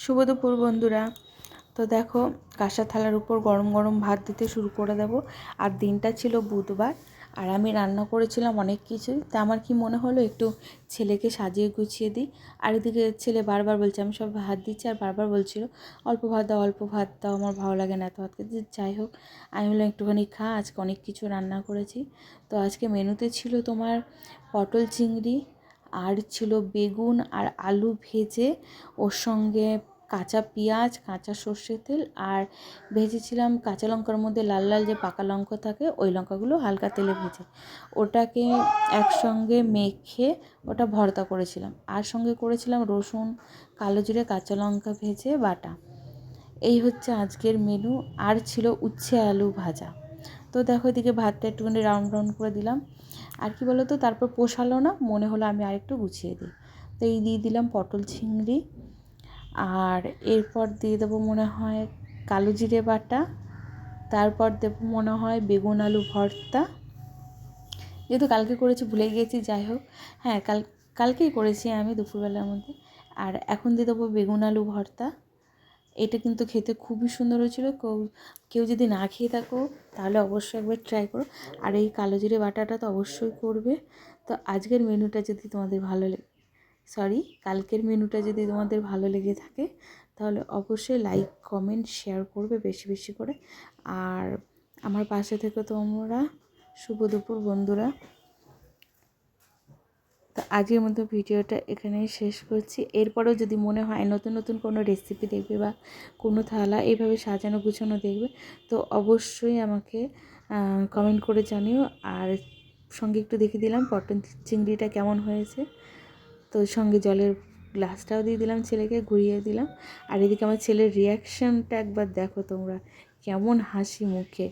শুভ দুপুর বন্ধুরা। তো দেখো, কাঁসা থালার উপর গরম গরম ভাত দিতে শুরু করে দেব। আর দিনটা ছিল বুধবার, আর আমি রান্না করেছিলাম অনেক কিছুই। তা আমার কি মনে হলো একটু ছেলেকে সাজিয়ে গুছিয়ে দিই। আর এদিকে ছেলে বারবার বলছে, আমি সব ভাত দিচ্ছি আর বারবার বলছিল অল্প ভাত দাও, অল্প ভাত দাও, আমার ভালো লাগে না এত ভাত খেতে। যাই হোক, আমি বললাম একটুখানি খা, আজকে অনেক কিছু রান্না করেছি। তো আজকে মেনুতে ছিল তোমার পটল চিংড়ি, আর ছিল বেগুন আর আলু ভেজে, ওর সঙ্গে কাঁচা পেঁয়াজ, কাঁচা সর্ষের তেল, আর ভেজেছিলাম কাঁচা লঙ্কার মধ্যে লাল লাল যে পাকা লঙ্কা থাকে, ওই লঙ্কাগুলো হালকা তেলে ভেজে ওটাকে একসঙ্গে মেখে ওটা ভর্তা করেছিলাম। আর সঙ্গে করেছিলাম রসুন, কালো জিরে, কাঁচা লঙ্কা ভেজে বাটা। এই হচ্ছে আজকের মেনু। আর ছিল উচ্ছে আলু ভাজা। তো দেখো, এদিকে ভাতটা একটুখানি রাউন্ড রাউন্ড করে দিলাম। আর কি বলো তো, তারপর পোষালো না, মনে হলো আমি আরেকটু গুছিয়ে দিই। তো এই দিয়ে দিলাম পটল চিংড়ি, আর এরপর দিয়ে দেবো মনে হয় কালো জিরে বাটা, তারপর দেবো মনে হয় বেগুন আলু ভর্তা। যেহেতু কালকে করেছি ভুলে গিয়েছি, যাই হোক, হ্যাঁ কালকেই করেছি আমি দুপুরবেলার মধ্যে। আর এখন দিয়ে দেবো বেগুন আলু ভর্তা। এটা কিন্তু খেতে খুবই সুন্দর হয়েছিল। কেউ যদি না খেয়ে থাকো তাহলে অবশ্যই একবার ট্রাই করো। আর এই কালো জিরে বাটাটা তো অবশ্যই করবে। তো আজকের মেনুটা যদি তোমাদের কালকের মেনুটা যদি তোমাদের ভালো লেগে থাকে তাহলে অবশ্যই লাইক, কমেন্ট, শেয়ার করবে বেশি বেশি করে। আর আমার পাশে থেকে তোমরা। শুভ দুপুর বন্ধুরা। তো আজকের মতো ভিডিওটা এখানেই শেষ করছি। এরপরেও যদি মনে হয় নতুন নতুন কোনো রেসিপি দেখবে বা কোনো থালা এইভাবে সাজানো গুছানো দেখবে, তো অবশ্যই আমাকে কমেন্ট করে জানিও। আর সঙ্গে একটু দেখে দিলাম পটল চিংড়িটা কেমন হয়েছে। তো সঙ্গে জলের গ্লাসটাও দিয়ে দিলাম, ছেলেকে ঘুরিয়ে দিলাম। আর এদিকে আমার ছেলের রিয়াকশানটা একবার দেখো তোমরা, কেমন হাসি মুখে।